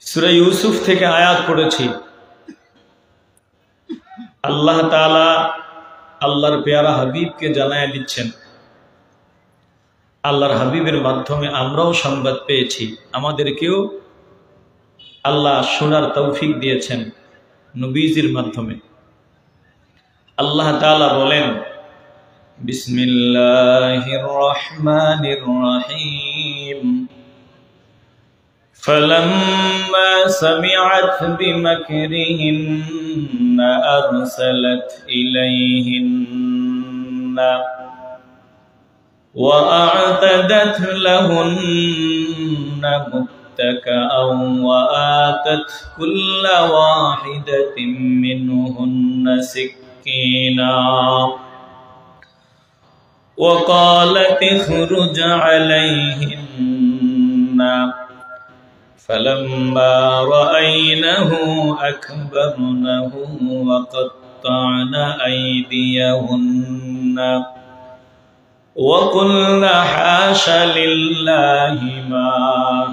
সূরা ইউসুফ থেকে আয়াত পড়েছি। আল্লাহ তাআলা আল্লাহর পেয়ারা হাবিবকে জানায় দিচ্ছেন, আল্লাহর হাবিবের মাধ্যমে আমরাও সংবাদ পেয়েছি, আমাদেরকেও আল্লাহ শোনার তৌফিক দিয়েছেন নবীজির মাধ্যমে। আল্লাহ তাআলা বলেন, বিসমিল্লাহির রহমানির রহিম, فلما سمعت بمكرهن أرسلت إليهن وأعتدت لهن متكئا وآتت كل واحدة منهن سكينا وقالت اخرج عليهن فلما رأينه أكبرنه وقطعن أيديهن وقلن حاش لله ما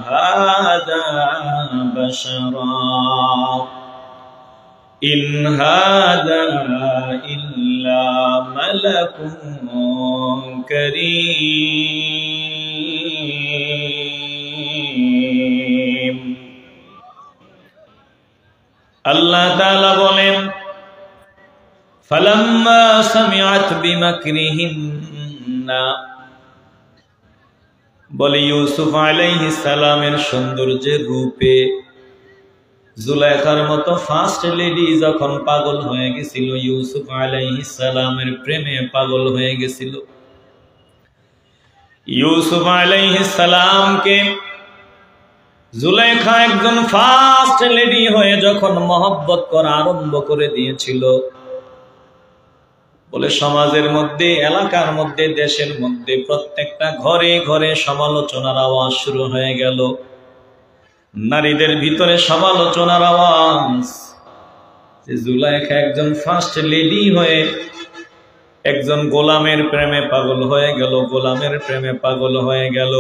هذا بشرا إن هذا إلا ملك كريم। আল্লাহ তাআলা বলেন, ফালাম্মা সামিআত বিমাকরিহিন্না, বলে ইউসুফ আলাইহিস সালামের সৌন্দর্যের রূপে জুলাইখার মতো ফার্স্ট লেডি যখন পাগল হয়ে গেছিল, ইউসুফ আলাইহিস সালামের প্রেমে পাগল হয়ে গেছিল। ইউসুফ আলাইহিস সালামকে জুলাইখা একজন ফার্স্ট লেডি হয়ে যখন মহব্বত করা আরম্ভ করে দিয়েছিল, বলে সমাজের মধ্যে, এলাকার মধ্যে, দেশের মধ্যে প্রত্যেকটা ঘরে ঘরে সমালোচনার আওয়াজ শুরু হয়ে গেল। নারীদের ভিতরে সমালোচনার আওয়াজ যে জুলাইখা একজন ফার্স্ট লেডি হয়ে একজন গোলামের প্রেমে পাগল হয়ে গেল, গোলামের প্রেমে পাগল হয়ে গেল।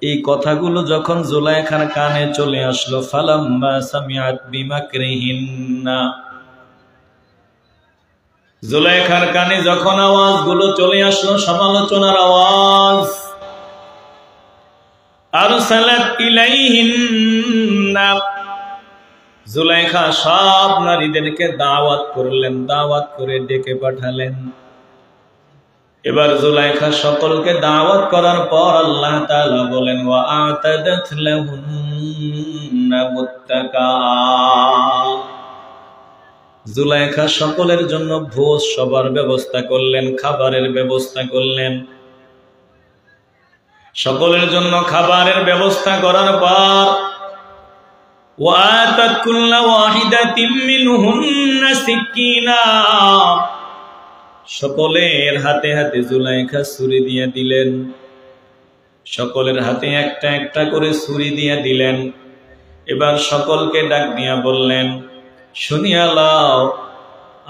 এই কথাগুলো যখন জুলাইখার কানে চলে আসলো, ফালাম্মা সামিআত বিমাকরিহিন্না, জুলাইখার কানে যখন আওয়াজগুলো চলে আসলো, সমালোচনার আওয়াজ, আরসালাত ইলাইহিন্না, জুলাইখা সব নারীদেরকে দাওয়াত করলেন, দাওয়াত করে ডেকে পাঠালেন। এবার জুলাইখা সকলকে দাওয়াত করার পর আল্লাহ তাআলা বলেন, ওয়া আতাদাত লাহুন্না মুত্তাকা, জুলাইখা সকলের জন্য ভোজ সবার ব্যবস্থা করলেন, খাবারের ব্যবস্থা করলেন। সকলের জন্য খাবারের ব্যবস্থা করার পর ওয়া আতাত কুল্লা ওয়াহিদাতিন মিনহুন্না সিকিনা, সকলের হাতে হাতে জুলাইখা ছুরি দিয়ে দিলেন, সকলের হাতে একটা একটা করে ছুরি দিয়ে দিলেন। এবার সকলকে ডাক দিয়া বললেন, শুনিয়া লাও,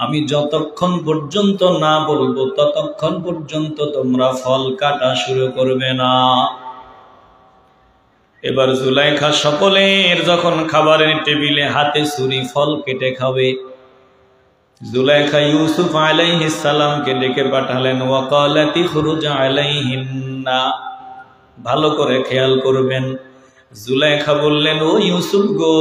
আমি যতক্ষণ পর্যন্ত না বলবো ততক্ষণ পর্যন্ত তোমরা ফল কাটা শুরু করবে না। এবার জুলাইখা সকলের যখন খাবারের টেবিলে হাতে ছুরি, ফল কেটে খাবে, জুলাইখা ইউসুফ আলাইহিস সালামকে ডেকে পাঠালেন, ওয়া ক্বালাত ইখরুজ আলাইহিন্না, ভালো করে খেয়াল করবেন। জুলাইখা বললেন, ও ইউসুফ গো,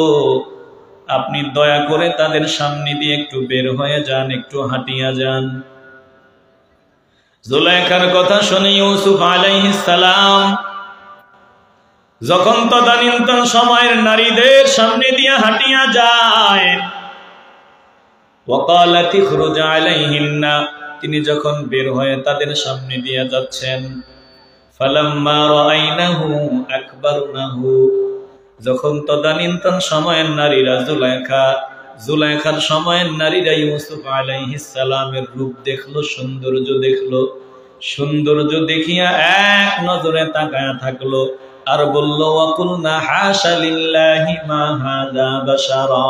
আপনি দয়া করে তাদের সামনে দিয়ে একটু বের হয়ে যান, একটু হাঁটিয়া যান। জুলাইখার কথা শুনে ইউসুফ আলাইহিস সালাম যখন তদানীন্তন সময়ের নারীদের সামনে দিয়ে হাঁটিয়া যায়, ওয়াকালাত ইখরুজ আলাইহিন্না, তিনি যখন বের হয়ে তাদের সামনে দিয়ে যাচ্ছেন, ফালাম্মা রাআইনাহু আকবারনাহু, যখন তদানীন্তন সময়ের নারীরা জুলাইখার সময়ের নারীরা ইউসুফ আলাইহিস সালামের রূপ দেখলো, সৌন্দর্য দেখলো, সৌন্দর্য দেখিয়া এক নজরে তাকায়া থাকলো আর বলল, ওয়া কুলনা হাশা লিল্লাহি মা হাযা বাশারা।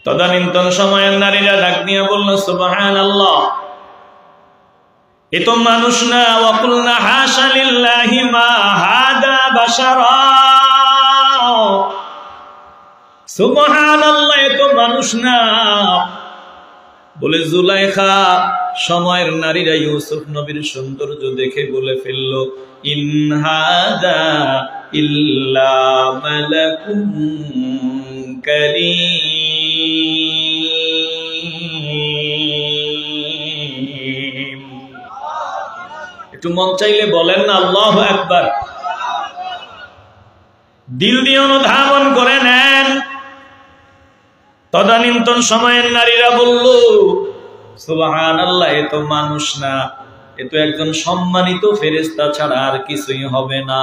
তদানীন্তন সময়ের নারীরা ডাক দিয়া বলল, সুবহানাল্লাহ, এ তো মানুষ না। ওয়া কুলনা হাশা লিল্লাহি মা হাযা বাশারা, সুবহানাল্লাহ, এ তো মানুষ না। বলে জুলাইখা, সময়ের নারীরা ইউসুফ নবীর সৌন্দর্য দেখে বলে ফেলল, ইন হাযা ইল্লা মালাকুন কারীম। একটু মন চাইলে বলেন না আল্লাহু আকবার। দিল দিয়ে অনুধাবন করে নেন। তদানীন্তন সময়ের নারীরা বলল, সুবহানাল্লাহ, এ তো মানুষ না, এ তো একজন সম্মানিত ফেরেশতা ছাড়া আর কিছুই হবে না।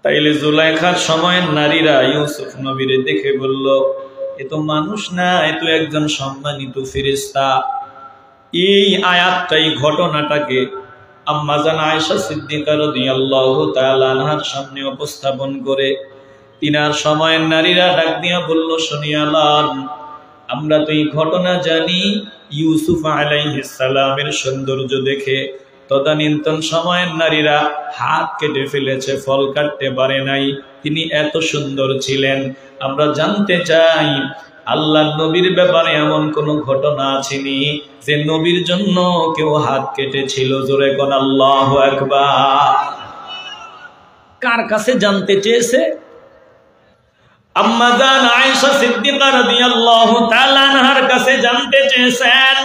তাইলে জুলাইখার সময়ের নারীরা ইউসুফ নবীরে দেখে বলল, এ তো মানুষ না, এ তো একজন সম্মানিত ফেরেশতা। এই আয়াতটাই ঘটনাটাকে আম্মা জান আয়েশা সিদ্দিকা রাদিয়াল্লাহু তাআলা আনহার সামনে উপস্থাপন করে তিনার সময়ের নারীরা ডাক দিয়া বলল, শুনিয়ালাম, আমরা তো এই ঘটনা জানি ইউসুফ আলাইহিস সালামের সৌন্দর্য দেখে তদানীন্তন সময়ের নারীরা হাত কেটে ফেলেছে, ফল কাটতে পারে নাই, তিনি এত সুন্দর ছিলেন। আমরা জানতে চাই আল্লাহর নবীর ব্যাপারে এমন কোন ঘটনা আসেনি যে নবীর জন্য কেউ হাত কেটেছিল? জোরে কোন আল্লাহু আকবার। কার কাছে জানতে চেয়েছে? আম্মা জান আয়েশা সিদ্দিকা রাদিয়াল্লাহু তাআলা আনহার কাছে জানতে চেয়েছেন।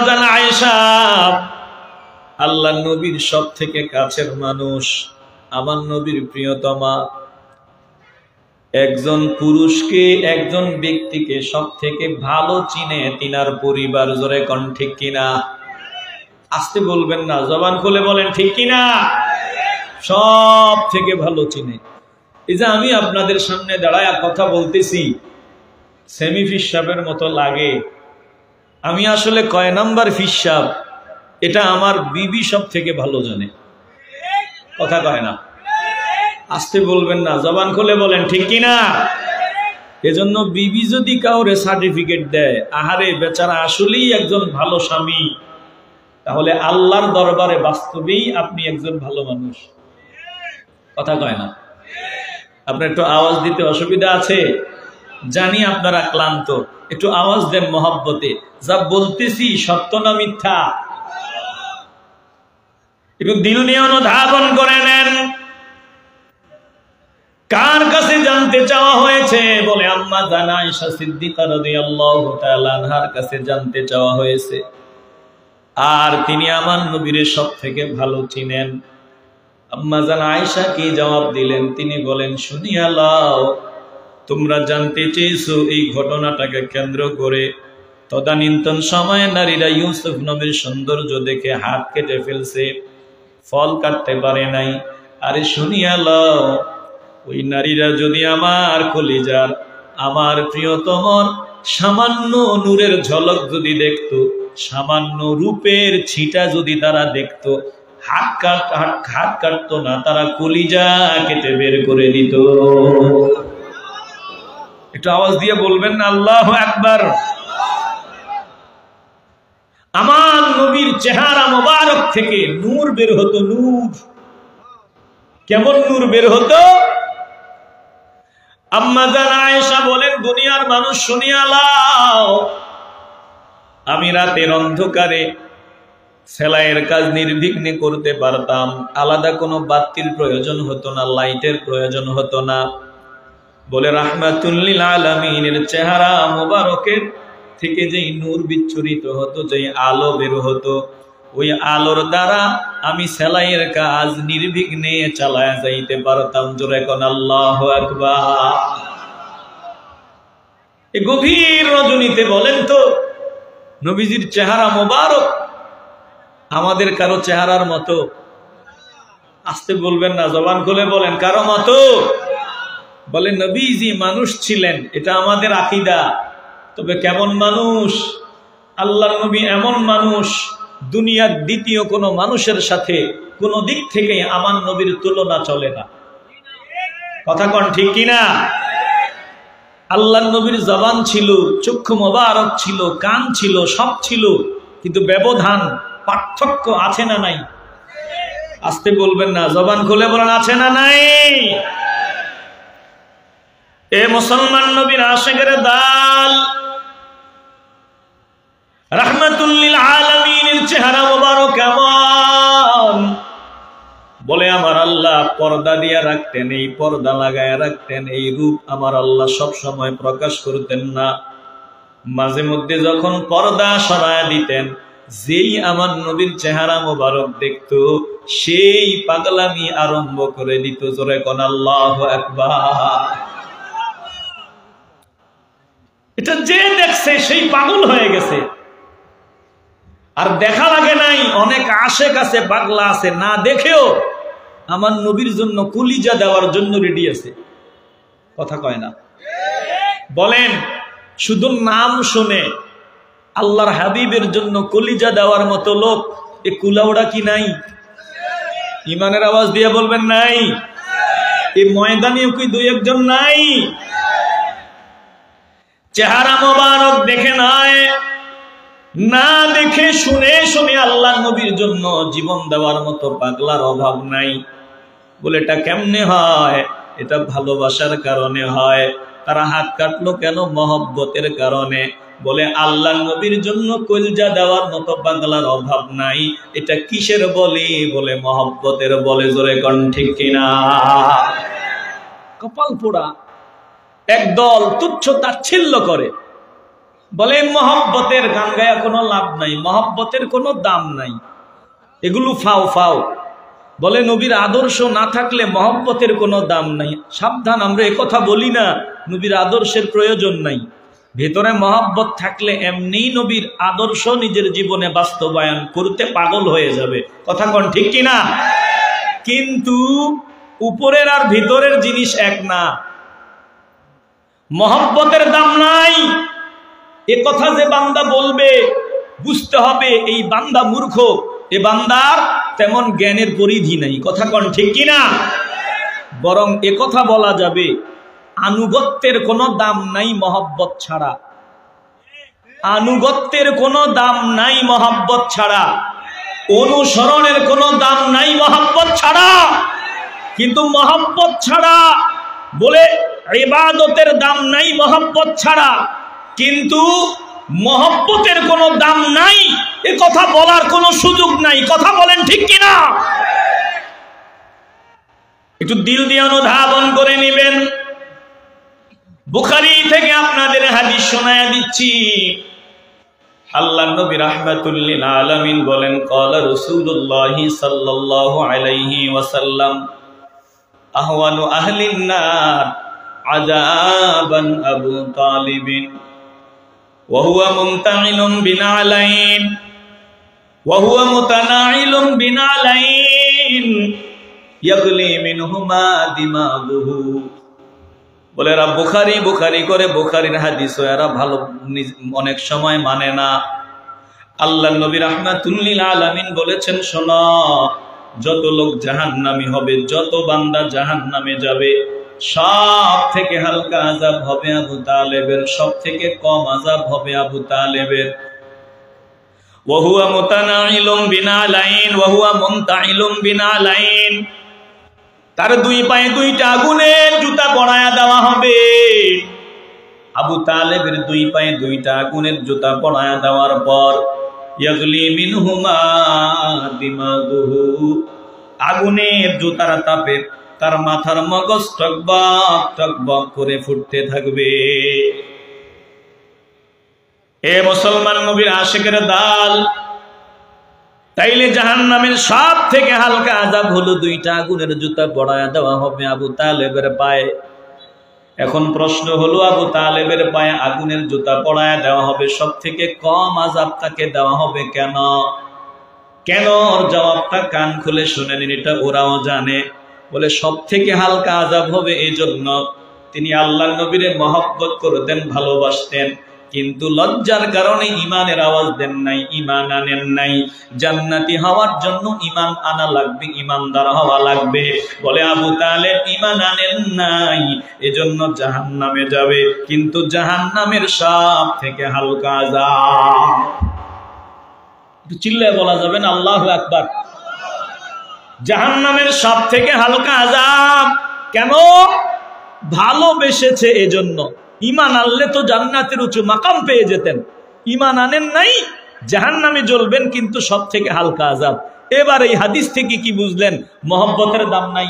জান আয়েশা, আল্লাহর নবীর সবথেকে কাছের মানুষ, আমার নবীর প্রিয়তমা, একজন পুরুষকে, একজন ব্যক্তিকে সব থেকে ভালো চিনে তিনার পরিবার। জোরে কোন ঠিক কিনা? আস্তে বলবেন না, জবান খুলে বলেন ঠিক কিনা। সব থেকে ভালো চিনে। এই যে আমি আপনাদের সামনে দাঁড়ায় কথা বলতেছি, সেমি ফিসাবের মতো লাগে। আমি আসলে কয় নাম্বার ফিসাব এটা আমার বিবি সব থেকে ভালো জানে। কথা কয় না, আস্তে বলবেন না, জবান খুলে বলেন ঠিক কিনা। এজন্য বিবি যদি কাউরে সার্টিফিকেট দেয়, আহারে বেচারা আসলেই একজন ভালো স্বামী, তাহলে আল্লাহর দরবারে বাস্তবেই আপনি একজন ভালো মানুষ। কথা কয় না। আপনার একটু আওয়াজ দিতে অসুবিধা আছে, জানি আপনারা ক্লান্ত, একটু আওয়াজ দেন মহব্বতে। যা বলতেছি সত্য না মিথ্যা? একটু দিল নিয়ে অনুধাবন করে নেন। কার কাছে জানতে চাওয়া হয়েছে? বলে আম্মা জান আয়েশা সিদ্দিকা রাদিয়াল্লাহু তাআলা আনহার কাছে জানতে চাওয়া হয়েছে। আর তিনি আমার নবীর সব থেকে ভালো চিনেন। আম্মা জান আয়েশা কি জবাব দিলেন? তিনি বলেন, শুনিয়া লও, তোমরা জানতে চেয়েছো এই ঘটনাটাকে কেন্দ্র করে তদানীন্তন সময়ে নারীরা ইউসুফ নবীর সৌন্দর্য দেখে হাত কেটে ফেলছে, ফল কাটতে পারে নাই। আরে শুনিয়া লও, ওই নারীরা যদি আমার কলিজার, আমার প্রিয়তমর সামান্য নূরের ঝলক যদি দেখতো, সামান্য রূপের ছিটা যদি তারা দেখতো, হাত কাটতো না, তারা কলিজা কেটে বের করে দিত। একটু আওয়াজ দিয়ে বলবেন না আল্লাহু আকবার। আমার নবীর চেহারা মোবারক থেকে নূর বের হতো, নূর। কেমন নূর বের হতো? আম্মা জান আয়েশা বলেন, দুনিয়ার মানুষ শুনিয়া লও, আমি রাতের অন্ধকারে সেলাইয়ের কাজ নির্বিঘ্নে করতে পারতাম, আলাদা কোনো বাতির প্রয়োজন হতো না, লাইটের প্রয়োজন হতো না। বলে রাহমাতুল লিল আলামিনের চেহারা মোবারকের থেকে যেই নূর বিচ্ছুরিত হতো, যেই আলো বের হতো, ওই আলোর দ্বারা আমি সেলাইয়ের কাজ নির্বিঘ্নে চালায়া যাইতে পারতাম। জোরে কোন আল্লাহু আকবার। এই গভীর রজনীতে বলেন তো, নবীজির চেহারা মোবারক আমাদের কারো চেহারার মতো? আস্তে বলবেন না, জবান খুলে বলেন, কারো মতো? বলে নবীজি মানুষ ছিলেন, এটা আমাদের আকীদা। তবে কেমন মানুষ? আল্লাহর নবী এমন মানুষ, দুনিয়ার দ্বিতীয় কোনো মানুষের সাথে কোনো দিক থেকে আমার নবীর তুলনা চলে না। কথা কোন ঠিক কিনা? আল্লাহর নবীর জবান ছিল, চক্ষু মোবারক ছিল, কান ছিল, সব ছিল, কিন্তু ব্যবধান, পার্থক্য আছে না নাই? আস্তে বলবেন না, জবান খুলে বলেন আছে না নাই? এ মুসলমান নবীর আশিকের দল, রাহমাতুল লিল আলামিনের চেহারা মোবারক কেমন? বলে আমার আল্লাহ পর্দা দিয়া রাখতেন, এই পর্দা লাগায় রাখতেন, এই রূপ আমার আল্লাহ সব সময় প্রকাশ করতেন না। মাঝে মধ্যে যখন পর্দা সরায় দিতেন, যেই আমার নবীর চেহারা মোবারক দেখতো সেই পাগলামি আরম্ভ করে দিত। জোরে কোন আল্লাহু আকবার। এটা যে দেখছে সেই পাগল হয়ে গেছে, আর দেখা লাগে নাই। অনেক আশেক আছে, পাগলা আছে, না দেখেও আমার নবীর জন্য কলিজা দেওয়ার জন্য রেডি আছে। কথা কয় না? বলেন, শুধু নাম শুনে আল্লাহর হাবিবের জন্য কলিজা দেওয়ার মতো লোক এ কুলাউড়া কি নাই? ইমানের আওয়াজ দিয়ে বলবেন নাই? এই ময়দানেও কি দুই একজন নাই? চেহারা মোবারক দেখে নয়, না দেখে শুনে শুনে আল্লাহ নবীর জন্য জীবন দেওয়ার মতো পাগলার অভাব নাই। বলে এটা কেমনে হয়? এটা ভালোবাসার কারণে হয়। তারা হাত কাটলো কেন? মহব্বতের কারণে। বলে আল্লাহ নবীর জন্য কলজা দেওয়ার মতো পাগলার অভাব নাই। এটা কিসের বলে? বলে মহব্বতের বলে। জোরে কোন ঠিক কিনা? কপাল পোড়া একদল তুচ্ছ তাচ্ছিল্য করে, বলে মহব্বতের গান গায়া কোনো লাভ নাই, মহব্বতের কোনো দাম নাই, এগুলো ফাও ফাও। বলে নবীর আদর্শ না থাকলে মহব্বতের কোনো দাম নাই। সাবধান, আমরা একথা বলি না নবীর আদর্শের প্রয়োজন নাই। ভেতরে মহব্বত থাকলে এমনি নবীর আদর্শ নিজের জীবনে বাস্তবায়ন করতে পাগল হয়ে যাবে। কথা কোন ঠিক কিনা? কিন্তু উপরের আর ভিতরের জিনিস এক না। মহব্বতের দাম নাই এ কথা যে বান্দা বলবে, বুঝতে হবে এই বান্দা মূর্খ, এ বান্দার তেমন জ্ঞানের পরিধি নাই। কথা কোন ঠিক কিনা? বরং এ কথা বলা যাবে, আনুগত্যের কোনো দাম নাই মহব্বত ছাড়া। আনুগত্যের কোনো দাম নাই মহব্বত ছাড়া। অনুসরণের কোনো দাম নাই মহব্বত ছাড়া। কিন্তু মহব্বত ছাড়া বলে ইবাদতের দাম নাই মহব্বত ছাড়া। কিন্তু মহব্বতের কোনো দাম নাই এ কথা বলার কোনো সুযোগ নাই। কথা বলেন ঠিক কিনা? একটু দিল দিয়ে অনুধাবন করে নেবেন। বুখারী থেকে আপনাদের হাদিস শোনায়া দিচ্ছি। আল্লাহর নবী রাহমাতুল লিল আলামিন বলেন, ক্বালা রাসূলুল্লাহ সাল্লাল্লাহু আলাইহি ওয়াসাল্লাম, আহওয়ানু আহলিন নার আযাবান আবু তালিবিন ওয়া হুয়া মুমতাইনুন বিনালাইন ওয়া হুয়া মুতানাইলুন বিনালাইন ইয়াগলি মিনহুমা দিমাগুহু। বলে এরা বুখারী বুখারী করে, বুখারীর হাদিস এরা ভালো অনেক সময় মানে না। আল্লাহর নবী রাহমাতুল লিল আলামিন বলেছেন, শোনো, যত লোক জাহান্নামী হবে, যত বান্দা জাহান্নামে যাবে, সব থেকে হালকা আযাব হবে আবু তালেবের, সব থেকে কম আযাব হবে আবু তালেবের। ওয়া হুয়া মুতানাইলুম বিনালাইন ওয়া হুয়া মুনতাইলুম বিনালাইন, তার দুই পায়ে দুইটা আগুনের জুতা পরায়া দেওয়া হবে। আবু তালেবের দুই পায়ে দুইটা আগুনের জুতা পরায়া দেওয়ার পর ইয়াগলি মিনহুমা দিমাগুহু, আগুনের জুতার তাপে তার মাথার মগজ টকবক টকবক করে ফুটতে থাকবে। এ মুসলমান নবীর আশিকের দল, তাইলে জাহান্নামের সব থেকে হালকা আযাব হলো দুইটা আগুনের জুতা পরায়া দেওয়া হবে আবু তালেবের পায়ে। এখন প্রশ্ন হলো, আবু তালেবের পায়ে আগুনের জুতা পরায়া দেওয়া হবে, সব থেকে কম আযাব তাকে দেওয়া হবে কেন? কেন? ওর জবাবটা কান খুলে শুনে নিন, এটা ওরাও জানে। বলে সব থেকে হালকা আযাব হবে এই জন্য, তিনি আল্লাহর নবীরে মহব্বত করতেন, ভালোবাসতেন, কিন্তু লজ্জার কারণে ইমানের আওয়াজ দেন নাই, ইমান আনেন নাই। জান্নাতি হওয়ার জন্য ইমান আনা লাগবে, ইমানদার হওয়া লাগবে। বলে আবু তালেব ইমান আনেন নাই, এজন্য জাহান্নামে যাবে, কিন্তু জাহান্নামের সব থেকে হালকা আযাব। একটু চিল্লায় বলা যাবে না আল্লাহু আকবার? জাহান্নামের সব থেকে হালকা আযাব কেন? ভালোবেসেছে এজন্য। ঈমান আনলে তো জান্নাতের উঁচু মাকাম পেয়ে যেতেন, ঈমান আনেন নাই, জাহান্নামে জ্বলবেন, কিন্তু সব থেকে হালকা আযাব। এবার এই হাদিস থেকে কি বুঝলেন? মহব্বতের দাম নাই।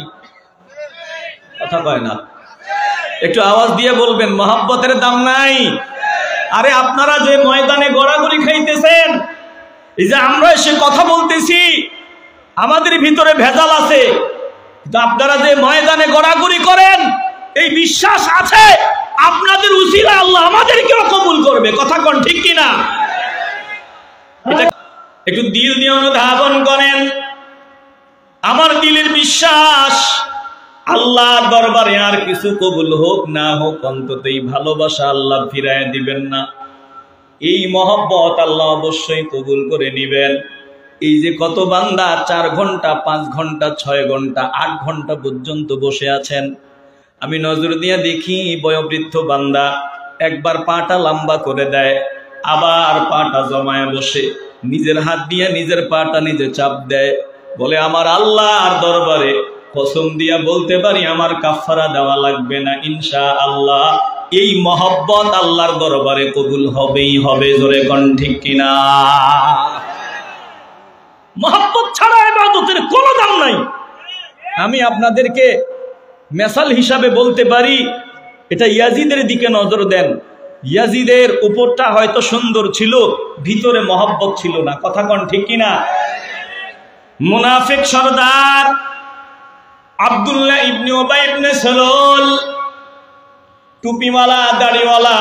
কথা কয় না, একটু আওয়াজ দিয়ে বলবেন, মহব্বতের দাম নাই। আরে আপনারা যে ময়দানে গড়াগড়ি খাইতেছেন, এই যে আমরা এসে কথা বলতেছি, আমাদের ভিতরে ভেজাল আছে, কিন্তু আপনারা যে ময়দানে গড়াগড়ি করেন, এই বিশ্বাস আছে আপনাদের উসিলা আল্লাহ আমাদেরকেও কবুল করবে। কথা কোন ঠিক কিনা? এটা একটু দিল দিয়ে অনুধাবন করেন। আমার দিলের বিশ্বাস, আল্লাহর দরবারে আর কিছু কবুল হোক না হোক, অন্তত এই ভালোবাসা আল্লাহ ফিরায় দিবেন না। এই মহব্বত আল্লাহ অবশ্যই কবুল করে নিবেন। এই যে কত বান্দা 4 ঘন্টা 5 ঘন্টা 6 ঘন্টা 8 ঘন্টা পর্যন্ত বসে আছেন, আমি নজর দিয়ে দেখি বয়োবৃদ্ধ বান্দা একবার পাটা লম্বা করে দেয়, আবার পাটা জমায় বসে, নিজের হাত দিয়ে নিজের পাটা নিজে চাপ দেয়, বলে আমার আল্লাহর দরবারে কসম দিয়া বলতে পারি আমার কাফারা দেওয়া লাগবে না, ইনশাআল্লাহ এই মহব্বত আল্লাহর দরবারে কবুল হবেই হবে। জোরে কোন ঠিক কিনা? মহব্বত ছাড়া ইবাদতের কোনো দাম নাই। আমি আপনাদেরকে মেসাল হিসাবে বলতে পারি, এটা ইয়াজিদের দিকে নজর দেন। ইয়াজিদের উপরটা হয়তো সুন্দর ছিল, ভিতরে মহব্বত ছিল না। কথা কোন ঠিক কিনা? মুনাফিক সরদার আব্দুল্লাহ ইবনে উবাই ইবনে সালুল, টুপিওয়ালা, দাড়িওয়ালা,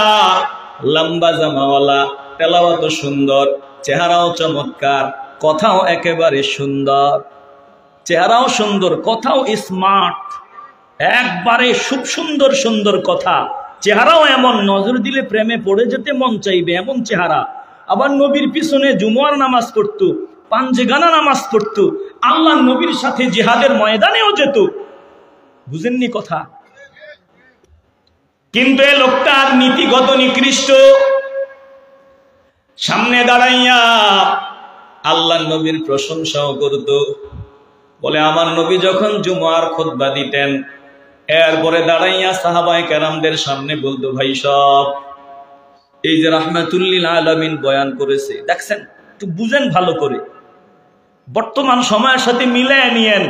লম্বা জামাওয়ালা, তেলাওয়াত সুন্দর, চেহারাও চমৎকার, কথাও একেবারে সুন্দর, চেহারাও সুন্দর, কথাও স্মার্ট, একবারে খুব সুন্দর সুন্দর কথা, চেহারাও এমন নজর দিলে প্রেমে পড়ে যেতে মন চাইবে এমন চেহারা। আবার নবীর পিছনে জুমার নামাজ পড়তো, পাঞ্জেগানা নামাজ পড়তো, আল্লাহ নবীর সাথে জিহাদের ময়দানেও যেত। বুঝেননি কথা? কিন্তু এই লোকটার নীতিগত নিকৃষ্ট। সামনে দাঁড়াইয়া আল্লাহ নবীর প্রশংসাও করত, বলে আমার নবী যখন জুমার খুতবা দিতেন, এরপরে দাঁড়াইয়া সাহাবায়ে কেরামদের সামনে বলতো, ভাই সব এই যে রাহমাতুল লিল আলামিন বয়ান করেছে, দেখছেন? একটু বুঝেন ভালো করে, বর্তমান সময়ের সাথে মিলায় নিয়েন।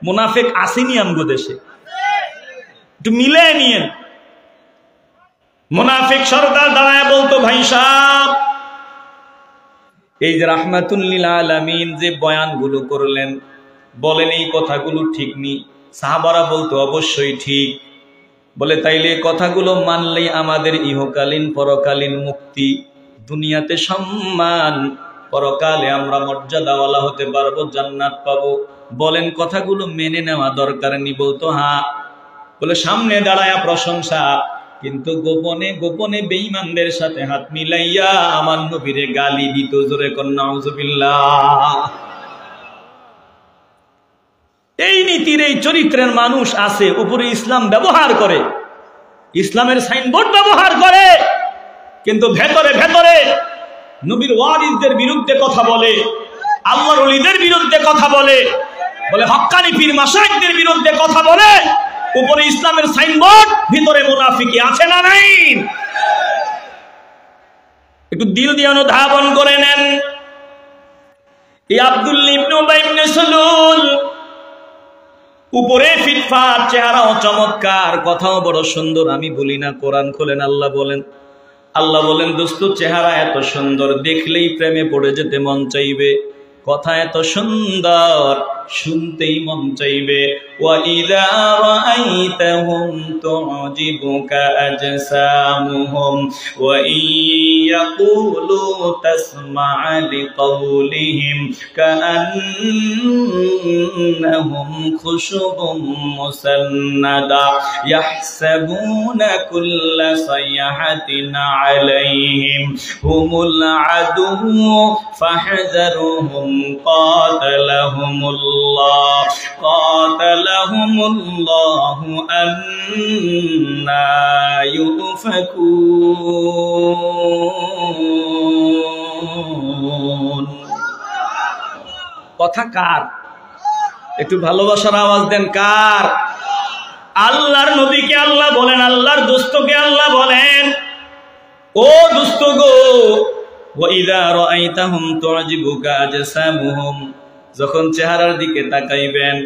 মুনাফিক আসেনি আমগো দেশে, একটু মিলায় নিয়েন। মুনাফিক সরদার দাঁড়ায় বলতো, ভাই সাহেব এই যে রাহমাতুল লিল আলামিন যে বয়ানগুলো করলেন, বলেন এই কথাগুলো ঠিক নি? সাহাবারা বলতো অবশ্যই ঠিক। বলে তাইলে কথাগুলো মানলেই আমাদের ইহকালীন পরকালীন মুক্তি, দুনিয়াতে সম্মান, পরকালে আমরা মর্যাদাওয়ালা হতে পারবো, জান্নাত পাবো। বলেন কথাগুলো মেনে নেওয়া দরকার নি? বলতো হ্যাঁ। বলে সামনে দাঁড়ায়া প্রশংসা, কিন্তু গোপনে গোপনে বেঈমানদের সাথে হাত মিলাইয়া আমার নবীরে গালি দিত। জোরে কোন নাউজুবিল্লাহ। এই নীতির এই চরিত্রের মানুষ আছে, উপরে ইসলাম ব্যবহার করে, ইসলামের সাইনবোর্ড ব্যবহার করে, কিন্তু ভেতরে ভেতরে নবীর ওয়ারিসদের বিরুদ্ধে কথা বলে, আল্লাহর ওলিদের বিরুদ্ধে কথা বলে, বলে হক্কানি পীর মাশায়েখদের বিরুদ্ধে কথা বলে। উপরে ইসলামের সাইনবোর্ড, ভিতরে মুনাফিকি আছে না নাই? একটু দিল দিয়ে অনুধাবন করে নেন। এই আব্দুল্লাহ ইবনে উবাই ইবনে সালুল উপরে ফিটফাট, চেহারাও চমৎকার, কথাও বড় সুন্দর। আমি বলি না, কোরআন খোলেন, আল্লাহ বলেন। আল্লাহ বলেন, দোস্ত চেহারা এত সুন্দর, দেখলেই প্রেমে পড়ে যেতে মন চাইবে, কথা এত সুন্দর, শুনতেই মন চাইবে। ওয়াইদা রাআইতাহুম তু'জিবুকা আজসামুহুম ওয়া ইয়াকুলু তাসমা'আ লিকাওলিহিম কাআন্নাহুম খুশুবুম মুসান্নাদা ইয়াহসাবুনা কুল্লা সাইহাতিন আলাইহিম হুমুল আদুউ ফাহযারুহুম কাতালাহুমুল্লাহু আন্না ইউফাকুন। কথা কার? একটু ভালোবাসার আওয়াজ দেন, কার? আল্লাহর নবীকে আল্লাহ বলেন, আল্লাহর দোস্তকে আল্লাহ বলেন, ও দোস্ত গো, ওয়াইযা রাআইতাহুম তু'জিবুকা আজসামুহুম, যখন চেহারার দিকে তাকাইবেন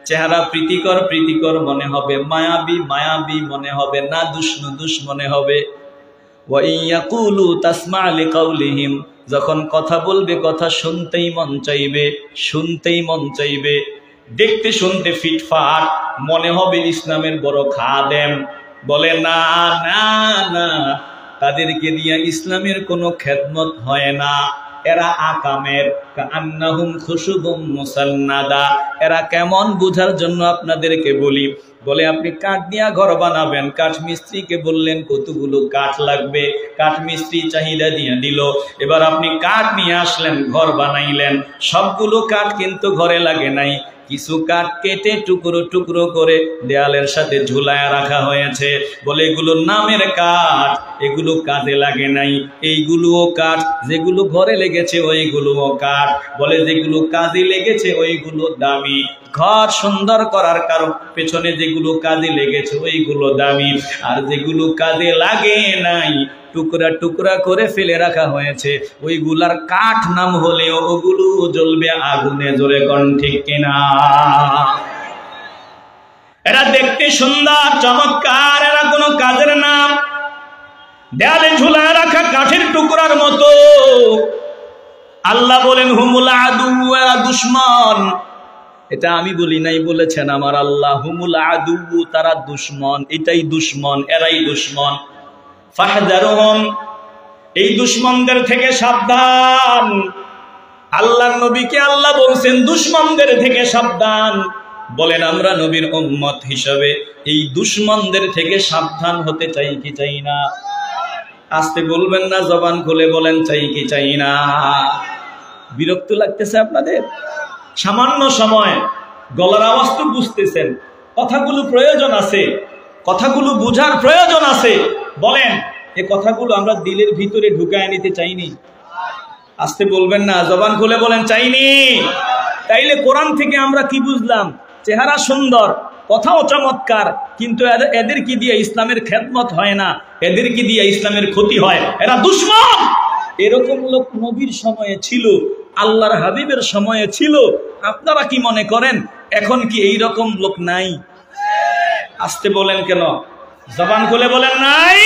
চেহারা প্রীতিকর প্রীতিকর মনে হবে, মায়াবী মায়াবী মনে হবে, না দুষ মনে হবে। ওয়া ইয়াকুলু তাসমা লিকাউলিহিম, যখন কথা বলবে কথা শুনতেই মন চাইবে, শুনতেই মন চাইবে, দেখতে শুনতে ফিটফাট, মনে হবে ইসলামের বড় খাদেম। বলে না না না, তাদেরকে দিয়ে ইসলামের কোনো খেদমত হয় না, এরা আকামের কান্নাহুম খুশুবুম মুসান্নাদা। এরা কেমন বুঝার জন্য আপনাদেরকে বলি, বলে আপনি কাঠ দিয়া ঘর বানাবেন, কাঠ মিস্ত্রিকে বললেন কতগুলো কাঠ লাগবে, কাঠ মিস্ত্রি চাহিদা দিয়ে দিল, এবার আপনি কাঠ নিয়ে আসলেন, ঘর বানাইলেন, সবগুলো কাঠ কিন্তু ঘরে লাগে নাই, কিছু কাঠ কেটে টুকরো টুকরো করে দেয়ালের সাথে ঝুলায় রাখা হয়েছে। বলে এগুলো নামের কাঠ, এগুলো কাজে লাগে নাই, এইগুলোও কাঠ, যেগুলো ঘরে লেগেছে ওইগুলোও কাঠ। বলে যেগুলো কাজে লেগেছে ওইগুলো দামি, ঘর সুন্দর করার কারণ পেছনে যেগুলো কাজে লেগেছে ওইগুলো দামি, আর যেগুলো কাজে লাগে নাই টুকরা টুকরা করে ফেলে রাখা হয়েছে ওইগুলার কাঠ নাম হলেও ওগুলো জ্বলবে আগুনে। জোরে কোন ঠিক কিনা? এরা দেখতে সুন্দর চমৎকার, এরা কোনো কাজের নাম, দেয়ালে ঝুলায় রাখা কাঠের টুকরার মতো। আল্লাহ বলেন হুমুল আদু, এরা দুশমন। এটা আমি বলি নাই, বলেছেন আমার আল্লাহ। হুমুল আদু, তারা দুশমন, এটাই দুশমন, এরাই দুশমন। ফাহযারুহুম, এই দুশমনদের থেকে সাবধান। আল্লাহর নবীকে আল্লাহ বলছেন দুশমনদের থেকে সাবধান। বলেন আমরা নবীর উম্মত হিসাবে এই দুশমনদের থেকে সাবধান হতে চাই কি চাই না? আস্তে বলবেন না, জবান খুলে বলেন চাই কি চাই না? বিরক্ত লাগতেছে আপনাদের? সামান্য সময় গলার আওয়াজ তো বুঝতেছেন, কথাগুলো প্রয়োজন আছে, কথাগুলো বুঝার প্রয়োজন আছে। বলেন এই কথাগুলো আমরা দিলের ভিতরে ঢুকায় নিতে চাইনি? আস্তে বলবেন না, জবান খুলে বলেন চাইনি। তাইলে কোরআন থেকে আমরা কি বুঝলাম? চেহারা সুন্দর, কথাও চমৎকার, কিন্তু এদের কি দিয়ে ইসলামের খেদমত হয় না, এদের কি দিয়ে ইসলামের ক্ষতি হয়, এরা দুশমন। এরকম লোক নবীর সময়ে ছিল, আল্লাহর হাবিবের সময়ে ছিল। আপনারা কি মনে করেন এখন কি এই রকম লোক নাই? আস্তে বলেন কেন? জবান খুলে বলেন নাই।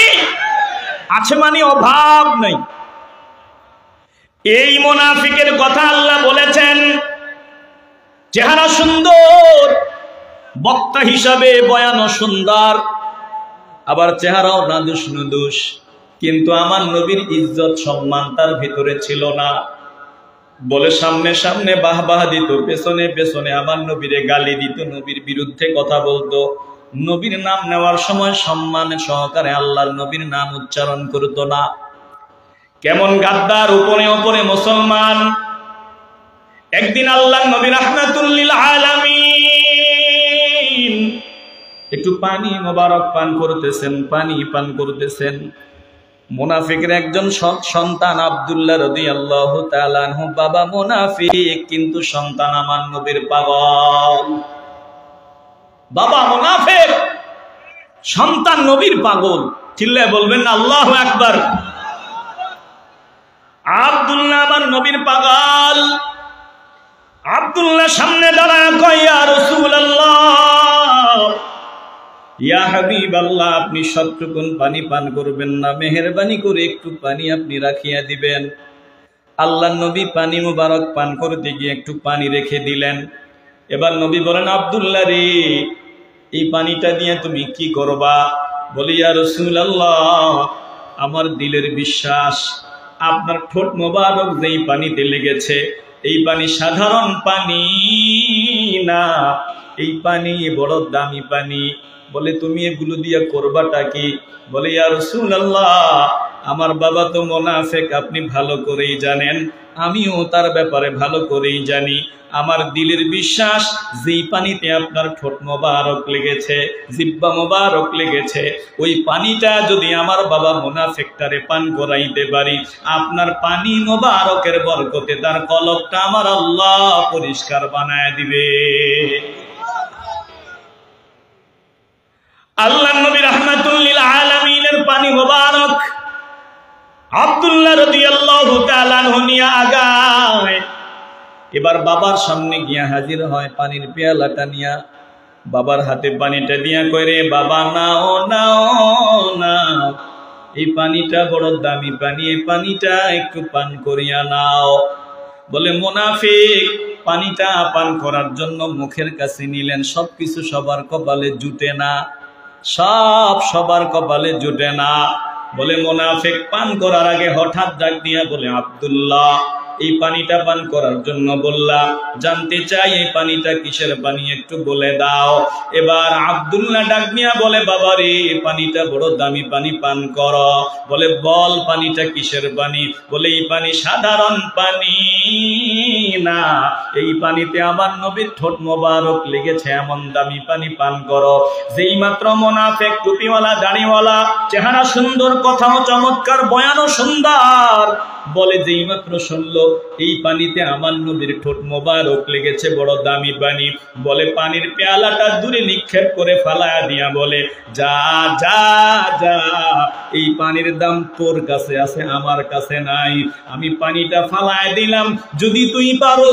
আছে মানে অভাব নাই। এই মুনাফিকের কথা আল্লাহ বলেছেন, চেহারা সুন্দর, বক্তা হিসাবে বয়ানও সুন্দর, আবার চেহারাও নাদুস নুদুস, কিন্তু আমার নবীর ইজ্জত সম্মান তার ভিতরে ছিল না। বলে সামনে সামনে বাহবাহ দিত, পেছনে পেছনে আমার নবীরে গালি দিত, নবীর বিরুদ্ধে কথা বলতো, নবীর নাম নেওয়ার সময় সম্মান সহকারে আল্লাহর নবীর নাম উচ্চারণ করতো না। কেমন গাদ্দার, উপরে উপরে মুসলমান। একদিন আল্লাহর নবী রাহমাতুল লিল আলামিন একটু পানি মোবারক পান করতেছেন, পানি পান করতেছেন। মুনাফিকের একজন সন্তান আব্দুল্লাহ রাদিয়াল্লাহু তাআলা আনহু, বাবা মুনাফিক কিন্তু সন্তান আমার নবীর পাগল। বাবা মুনাফিক, সন্তান নবীর পাগল। চিল্লায় বলবেন না আল্লাহু আকবার। আব্দুল্লাহ আমার নবীর পাগল। আব্দুল্লাহ সামনে দাঁড়ায় কয়, ইয়া রাসূলুল্লাহ, ইয়া হাবিবাল্লাহ, আপনি সবটুকুন পানি পান করবেন না, মেহেরবানি করে একটু পানি আপনি রাখিয়া দিবেন। আল্লাহর নবী পানি মুবারক পান করতে গিয়ে একটু পানি রেখে দিলেন। এবার নবী বলেন, আব্দুল্লাহ রে, এই পানিটা দিয়ে তুমি কি করবা? বলি, ইয়া রাসূলুল্লাহ, আমার দিলের বিশ্বাস আপনার ঠোঁট মোবারক যেই পানিতে লেগেছে, এই পানি সাধারণ পানি না, এই পানি বড় দামি পানি। বলে তুমি এগুলো দিয়ে করবাটা কি? বলে, ইয়া রাসূলুল্লাহ, আমার বাবা তো মুনাফিক, আপনি ভালো করেই জানেন, আমিও তার ব্যাপারে ভালো করেই জানি। আমার দিলের বিশ্বাস যেই পানিতে আপনার ঠোঁট মোবারক লেগেছে, জিহ্বা মোবারক লেগেছে, ওই পানিটা যদি আমার বাবা মুনাফিকটারে পান করাইতে পারি, আপনার পানি মোবারকের বরকতে তার কলবটা আমার আল্লাহ পরিষ্কার বানায় দিবে। আল্লাহর নবী রাহমাতুল লিল আলামিনের পানি মোবারক আব্দুল্লাহ রাদিয়াল্লাহু তাআলা আনহু নিয়ে আগায়। এবার বাবার সামনে গিয়া হাজির হয় পানির পেয়ালাটা নিয়া। বাবার হাতে পানিটা দিয়া কইরে, বাবা নাও নাও নাও, এই পানিটা বড় দামি পানি, এই পানিটা একটু পান করিয়া নাও। বলে মুনাফিক, পানিটা পান করার জন্য মুখের কাছে নিলেন, সবকিছু সবার কপালে জুটে না, সব সবার কপালে জুটে না। বলে মুনাফিক পান করার আগে হঠাৎ ডাক দিয়া বলে, আব্দুল্লাহ, এই পানিটা পান করার জন্য বললা, জানতে চাই এই পানিটা কিসের পানি, একটু বলে দাও। এবার আব্দুল্লাহ ডাক দিয়া বলে, বাবারে, পানিটা বড় দামি পানি, পান কর। বলে, বল পানিটা কিসের পানি? বলে, এই পানি সাধারণ পানি না, এই পানিতে আমার নবীর ঠোঁট মোবারক লেগেছে, এমন দামি পানি পান করো। যেই মাত্র মুনাফিক, টুপিওয়ালা, দাড়িওয়ালা, চেহারা সুন্দর, কথাও চমৎকার, বয়ানও সুন্দর, বলে যেই মাত্র শুনলো এই পানিতে আমার নবীর ঠোঁট মোবারক লেগেছে, বড় দামি পানি, বলে পানির পেয়ালাটা দূরে নিক্ষেপ করে ফালায়া দিয়া বলে, যা যা যা, এই পানির দাম তোর কাছে আছে, আমার কাছে নাই, আমি পানিটা ফালায় দিলাম, যদি তুই পারো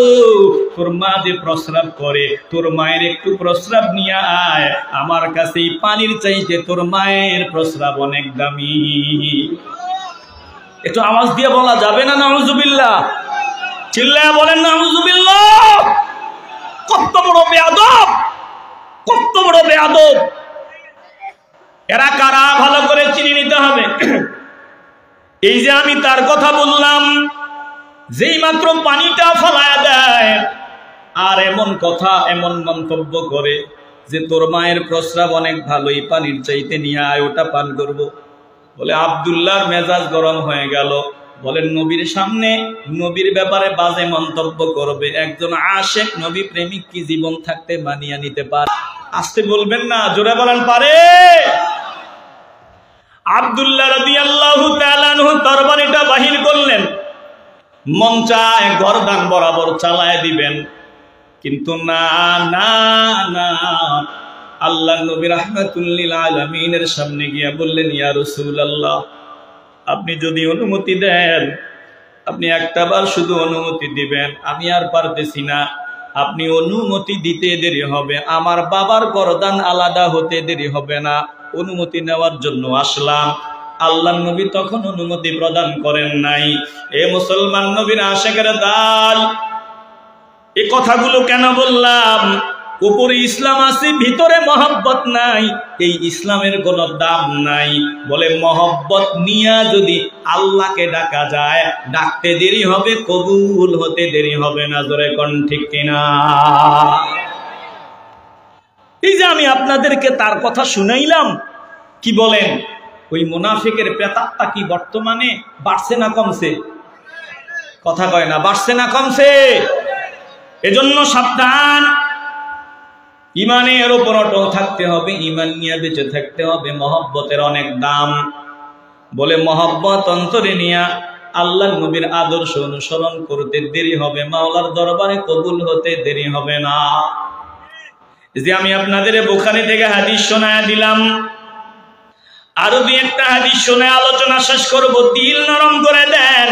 তোর মা যে প্রস্রাব করে, তোর মায়ের একটু প্রস্রাব নিয়ে আয়, আমার কাছে এই পানির চাইতে তোর মায়ের প্রস্রাব অনেক দামি। একটু আওয়াজ দিয়ে বলা যাবে না নাউজুবিল্লাহ? চিল্লায়া বলেন নাউজুবিল্লাহ। কত বড় বেয়াদব, কত বড় বেয়াদব! এরা কারা ভালো করে চিনে নিতে হবে। এই যে আমি তার কথা বললাম, যেই মাত্র পানিটা ফলায়া দেয় আর এমন কথা, এমন মন্তব্য করে যে তোর মায়ের প্রস্রাব অনেক ভালো, এই পানির চাইতে নিয়ে আয়, ওটা পান করবো। বলে আব্দুল্লাহর মেজাজ গরম হয়ে গেল। বলেন, নবীর সামনে নবীর ব্যাপারে বাজে মন্তব্য করবে একজন আশেক নবী প্রেমিক কি জীবন থাকতে মানিয়ে নিতে পারে? আসতে বলবেন না, জোরে বলেন পারে? আব্দুল্লাহ রাদিয়াল্লাহু তাআলা আনহু তরবারিটা বাহির করলেন, মন চায় গর্দান বরাবর চালায় দিবেন, কিন্তু না না না, আল্লাহ নবী রাহমাতুল লিল আলামিনের সামনে গিয়া বললেন, ইয়া রাসূলুল্লাহ, আপনি যদি অনুমতি দেন, আপনি একটাবার শুধু অনুমতি দিবেন, আমি আর পারতেছি না, আপনি অনুমতি দিতে দেরি হবে, আমার বাবার গর্দান আলাদা হতে দেরি হবে না, অনুমতি নেওয়ার জন্য আসলাম। আল্লাহ নবী তখন অনুমতি প্রদান করেন নাই। এ মুসলমান নবীর আশিকের দল, এই কথাগুলো কেন বললাম? উপরে ইসলাম আছে, ভিতরে মহব্বত নাই, এই ইসলামের কোনো দাম নাই। বলে মহব্বত নিয়া যদি আল্লাহকে ডাকা যায়, ডাকতে দেরি হবে, কবুল হতে দেরি হবে না। জোরে কোন ঠিক কিনা? এই যে আমি আপনাদেরকে তার কথা শুনাইলাম, কি বলেন? ওই মুনাফিকের প্রেতাত্মা কি বর্তমানে বাড়ছে না কমছে? কথা কয় না, বাড়ছে না কমছে? এজন্য সাবধান, ইমানের উপর অটল থাকতে হবে, ইমান নিয়ে বেঁচে থাকতে হবে। মহব্বতের অনেক দাম। বলে মহব্বত অন্তরে নিয়া আল্লাহ নবীর আদর্শ অনুসরণ করতে দেরি হবে, মাওলার দরবারে কবুল হতে দেরি হবে না। যে আমি আপনাদের বুখারী থেকে হাদিস শোনায়া দিলাম, আরো দুই একটা হাদিস শুনে আলোচনা শেষ করব, দিল নরম করে দেন।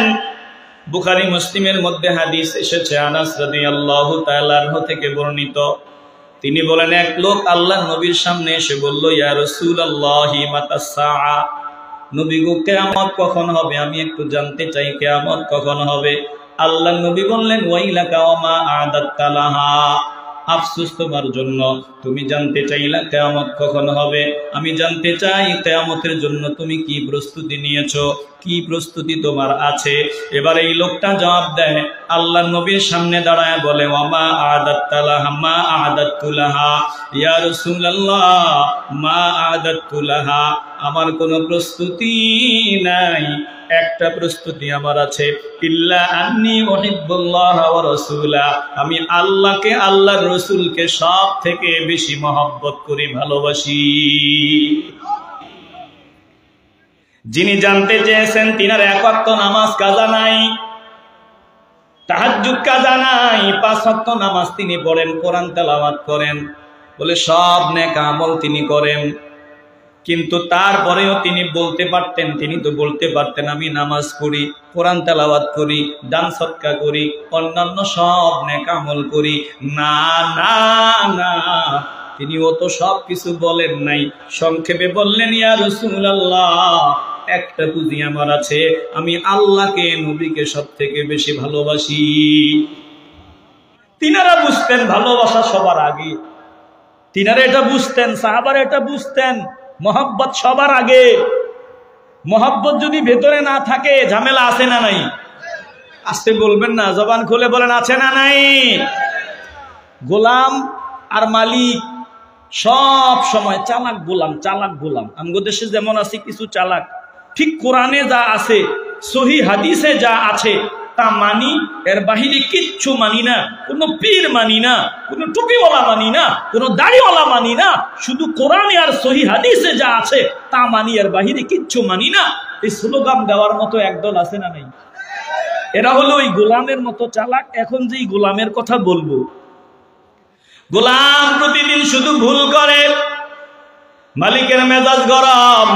বুখারী মুসলিমের মধ্যে হাদিস এসেছে, আনাস রাদিয়াল্লাহু তাআলা আনহু থেকে বর্ণিত। তিনি বলেন, এক লোক আল্লাহ নবীর সামনে এসে বলল, ইয়া রাসূলুল্লাহি মাতাস সাআ, নবী গো, কিয়ামত কখন হবে? আমি একটু জানতে চাই কিয়ামত কখন হবে। আল্লাহ নবী বললেন, ওয়াইলাকা ওয়া মা আ'দাত্তা লাহা, আফসোস তোমার জন্য, তুমি জানতে চাইলা কিয়ামত কখন হবে, আমি জানতে চাই কিয়ামতের জন্য তুমি কি প্রস্তুতি নিয়েছো, কি প্রস্তুতি তোমার আছে। এবার এই লোকটা জবাব দেয়, আল্লাহ নবীর সামনে দাঁড়ায় বলে, ওয়া মা আ'দাত্তা লাহা, মা আ'দাত্তু লাহা, ইয়া রাসূলুল্লাহ মা আ'দাত্তু লাহা, আমার কোনো প্রস্তুতি নাই, একটা প্রস্তুতি আমার আছে, ইল্লা আন্নী উহিব্বুল্লাহ ওয়া রাসূলা, আমি আল্লাহকে, আল্লাহর রাসূলকে সব থেকে বেশি মহব্বত করি, ভালোবাসি। যিনি জানতে চেয়েছেন, তিনার এক ওয়াক্ত নামাজ কাজা নাই, তাহাজ্জুদ কাজা নাই, 5 ওয়াক্ত নামাজ তিনি পড়েন, কোরআন তেলাওয়াত করেন, বলে সব নেক আমল তিনি করেন। কিন্তু তারপরেও তিনি বলতে পারতেন, তিনি তো বলতে পারতেন আমি নামাজ পড়ি, কোরআন তেলাওয়াত করি, দান সদকা করি, অন্যান্য সব নেক আমল করি। না না না, তিনি ও তো সব কিছু বলেন নাই, সংক্ষেপে বললেন ইয়া রাসূলুল্লাহ, একটা পুঁজি আমার আছে, আমি আল্লাহকে নবীকে সব থেকে বেশি ভালোবাসি। তিনারা বুঝতেন ভালোবাসা সবার আগে, তিনারা এটা বুঝতেন, সাহাবারা এটা বুঝতেন, মহব্বত সবার আগে। মহব্বত যদি ভেতরে না থাকে ঝামেলা আছে না নাই? আসতে বলবেন না, জবান খুলে বলেন আছে না নাই? গোলাম আর মালিক সব সময় চালাক গোলাম, চালাক গোলাম। আমগো দেশে যেমন আছে কিছু চালাক, ঠিক কোরআনে যা আছে, সহি হাদিসে যা আছে তা মানি, এর বাহিরে কিচ্ছু মানি না। কোনো পীর মানি না, কোনো টুপিওয়ালা মানি না, কোনো দাড়িওয়ালা মানি না, শুধু কোরআনে আর সহি হাদিসে যা আছে তা মানি, এর বাহিরে কিচ্ছু মানি না। এই স্লোগান দেওয়ার মতো একদল আছে না নাই? এরা হলো ওই গোলামের মতো চালাক। এখন যেই গোলামের কথা বলবো, গোলাম প্রতিদিন শুধু ভুল করে, মালিকের মেজাজ গরম।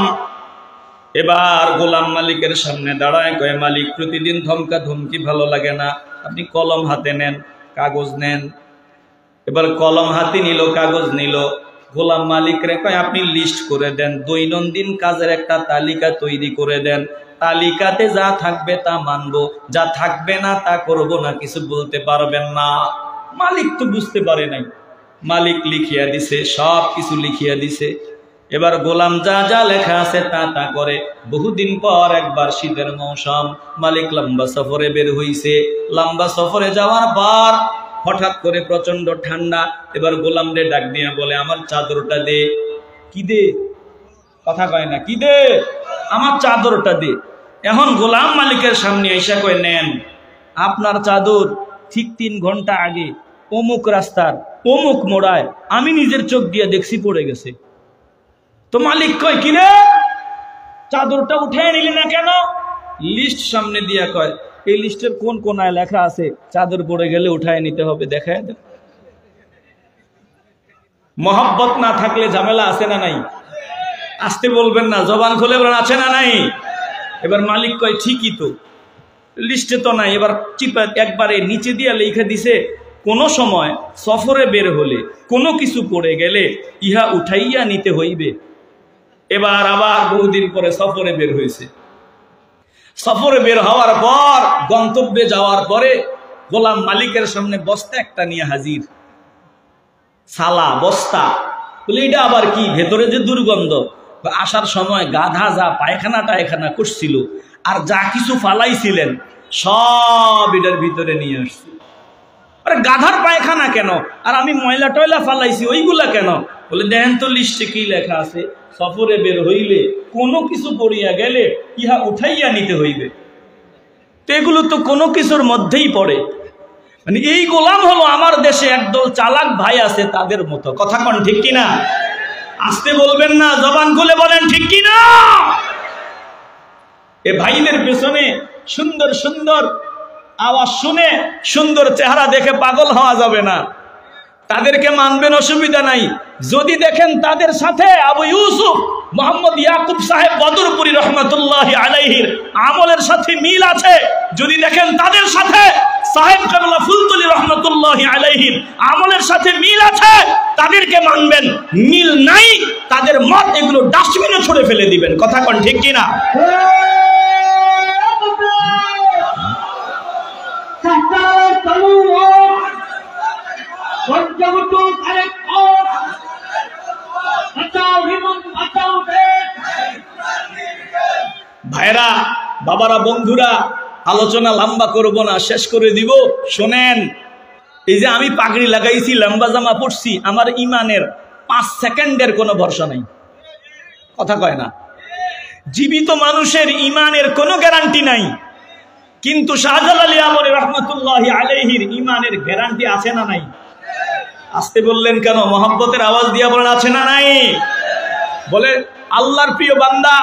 এবার গোলাম মালিকের সামনে দাঁড়ায়, কয় মালিক প্রতিদিন ধমকা ধমকি ভালো লাগে না, আপনি কলম হাতে নেন, কাগজ নেন। এবার কলম হাতে নিল, কাগজ নিল, গোলাম মালিক রে কয় আপনি লিস্ট করে দেন, দৈনন্দিন কাজের একটা তালিকা তৈরি করে দেন, তালিকাতে যা থাকবে তা মানবো, যা থাকবে না তা করব না, কিছু বলতে পারবেন না। মালিক তো বুঝতে পারে নাই, মালিক লিখিয়া দিছে, সব কিছু লিখিয়া দিছে। এবার গোলাম যা যা লেখা আছে তা তা করে। বহুদিন পর একবার শীতের মৌসুম, মালিক লম্বা সফরে বের হইছে। লম্বা সফরে যাওয়ার পর হঠাৎ করে প্রচন্ড ঠান্ডা। এবার গোলাম রে ডাক দিয়া বলে আমার চাদরটা দে। কি দে? কথা কয় না, কি দে? আমার চাদরটা দে। এখন গোলাম মালিকের সামনে এসে কয় নেন, আপনার চাদর ঠিক 3 ঘন্টা আগে অমুক রাস্তার অমুক মোড়ায় আমি নিজের চোখ দিয়ে দেখছি পড়ে গেছে। তো মালিক কয় কিরে চাদরটা উঠে নিলি না কেন? লিস্ট সামনে দিয়া কয় এই লিস্টের কোন কোনায় লেখা আছে চাদর পড়ে গেলে উঠায় নিতে হবে, দেখায় দেন। মহব্বত না থাকলে ঝামেলা আছে না নাই? আসতে বলবেন না, জবান খুলে বলেন আছে না নাই? এবার মালিক কয় ঠিকই তো, লিস্টে তো নাই। এবার চিপা একবারে নিচে দিয়া লেখা দিছে কোন সময় সফরে বের হলে কোনো কিছু পড়ে গেলে ইহা উঠাইয়া নিতে হইবে। এবার আবার বহুদিন পরে সফরে বের হয়েছে। সফরে বের হওয়ার পর গন্তব্যে যাওয়ার পরে গোলাম মালিকের সামনে বস্তা একটা নিয়ে হাজির, সালা বস্তা। বলে এটা আবার কি? ভেতরে যে দুর্গন্ধ। আসার সময় গাধা যা পায়খানা টায়খানা করছিল আর যা কিছু ফালাইছিলেন সব এটার ভিতরে নিয়ে আসছে। আরে গাধার পায়খানা কেন, আর আমি ময়লা টয়লা ফালাইছি ওইগুলা কেন? বলে দেখেন তো লিস্টে কি লেখা আছে, সফরে বের হইলে কোনো কিছু পড়িয়া গেলে ইহা উঠাইয়া নিতে হইবে। তো এগুলো তো কোনো কিছুর মধ্যেই পড়ে। মানে এই গোলাম হলো আমার দেশে একদল চালাক ভাই আছে তাদের মতো। কথা কন ঠিক কিনা? আসতে বলবেন না, জবান খুলে বলেন ঠিক কিনা? এ ভাইদের পেছনে সুন্দর সুন্দর আওয়াজ শুনে সুন্দর চেহারা দেখে পাগল হওয়া যাবে না। তাদেরকে মানবেন, অসুবিধা নাই। যদি দেখেন তাদের সাথে আবু ইউসুফ মোহাম্মদ ইয়াকুব সাহেব বদরপুরি রহমতুল্লাহি আলাইহির আমলের সাথে মিল আছে, যদি দেখেন তাদের সাথে সাহেব কাবলা ফুলতলি রহমতুল্লাহি আলাইহির আমলের সাথে মিল আছে, তাদেরকে মানবেন। মিল নাই, তাদের মত এগুলো ডাস্টবিনে ছুঁড়ে ফেলে দিবেন। কথা কন ঠিক কিনা? ভাইরা, বাবারা, বন্ধুরা, আলোচনা লম্বা করব না, শেষ করে দিব। শোনেন, এই যে আমি পাগড়ি লাগাইছি, লম্বা জামা পড়ছি, আমার ইমানের 5 সেকেন্ডের কোনো ভরসা নাই। কথা কয় না? জীবিত মানুষের ইমানের কোনো গ্যারান্টি নাই, কিন্তু শাহজালাল আমরি রহমতুল্লাহি আলাইহির ইমানের গ্যারান্টি আছে না নাই? আসতে বললেন কেন? মহব্বতের আওয়াজ দিয়া বলেন আছে না নাই? বলে আল্লাহর প্রিয় বান্দা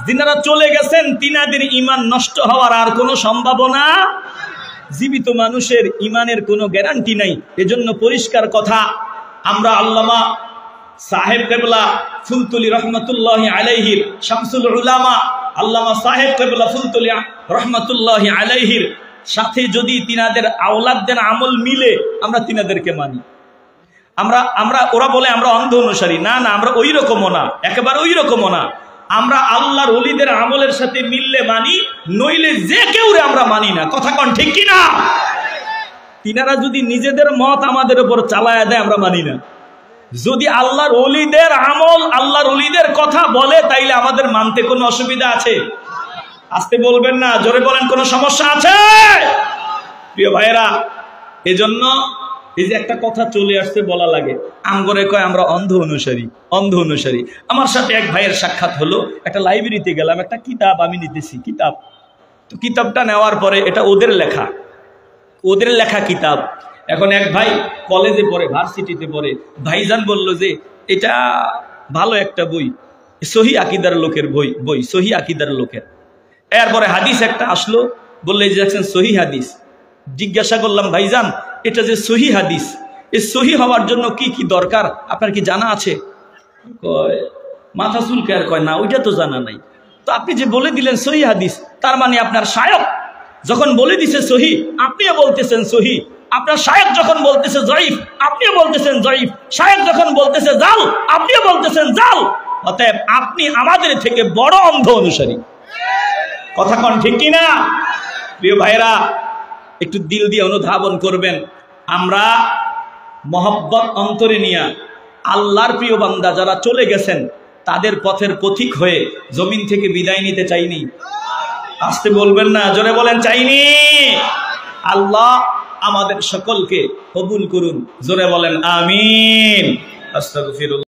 যিনারা চলে গেছেন তিনাদের ইমান নষ্ট হওয়ার আর কোনো সম্ভাবনা। জীবিত মানুষের ইমানের কোনো গ্যারান্টি নাই। এজন্য পরিষ্কার কথা, আমরা আল্লামা সাহেব কেবলা ফুলতুলি রহমতুল্লাহি আলাইহির, শামসুল উলামা আল্লামা সাহেব কেবলা ফুলতুলি রহমতুল্লাহি আলাইহির সাথে যদি তিনাদের আওলাদদের আমল মিলে আমরা তিনাদেরকে মানি। আমরা ওরা বলে আমরা অন্ধ অনুসারী, না না, আমরা ওই রকমও না, একেবারে ওই রকমও না। আমরা আল্লাহর ওলিদের আমলের সাথে মিললে মানি, নইলে যে কেউ আমরা মানি না। কথা কোন ঠিক কিনা? তিনারা যদি নিজেদের মত আমাদের উপর চালায়া দেয় আমরা মানি না। যদি আল্লাহর ওলিদের আমল, আল্লাহর ওলিদের কথা বলে, তাইলে আমাদের মানতে কোনো অসুবিধা আছে? আস্তে বলবেন না, জোরে বলেন, কোনো সমস্যা আছে? প্রিয় ভাইয়েরা, এজন্য এই যে একটা কথা চলে আসছে বলা লাগে, আমগরে কয় আমরা অন্ধ অনুসারী, অন্ধ অনুসারী। আমার সাথে এক ভাইয়ের সাক্ষাৎ হলো, একটা লাইব্রেরিতে গেলাম, একটা কিতাব আমি নিতেছি, কিতাব। তো কিতাবটা নেওয়ার পরে এটা ওদের লেখা, ওদের লেখা কিতাব। এখন এক ভাই কলেজে পড়ে, ভার্সিটিতে পড়ে, ভাইজান বলল যে এটা ভালো একটা বই, সহি আকিদার লোকের বই সহি আকিদার লোকের। এরপরে হাদিস একটা আসলো, বললে যে দেখছেন সহি হাদিস। জিজ্ঞাসা করলাম, ভাইজান এটা যে সহি হাদিস, এই সহি হওয়ার জন্য কি কি দরকার আপনার কি জানা আছে? কয় মাথা চুলকে আর কয় না, ওইটা তো জানা নাই। তো আপনি যে বলে দিলেন সহি হাদিস, তার মানে আপনার শায়খ যখন বলে দিছে সহি, আপনিও বলতেছেন সহি। আপনার শায়খ যখন বলতেছে জয়ীফ, আপনিও বলতেছেন জয়ীফ। শায়খ যখন বলতেছে জাল, আপনিও বলতেছেন জাল। অতএব আপনি আমাদের থেকে বড় অন্ধ অনুসারী। কথা কোন ঠিক কিনা? প্রিয় ভাইরা, একটু দিল দিয়ে অনুধাবন করবেন। আমরা মহব্বত অন্তরে নিয়ে আল্লাহর প্রিয় বান্দা যারা চলে গেছেন, তাদের পথের পথিক হয়ে জমিন থেকে বিদায় নিতে চাইনি। আসতে বলবেন না, জোরে বলেন চাইনি। আল্লাহ আমাদের সকলকে কবুল করুন, জোরে বলেন আমিন। আস্তাগফিরুল্লাহ।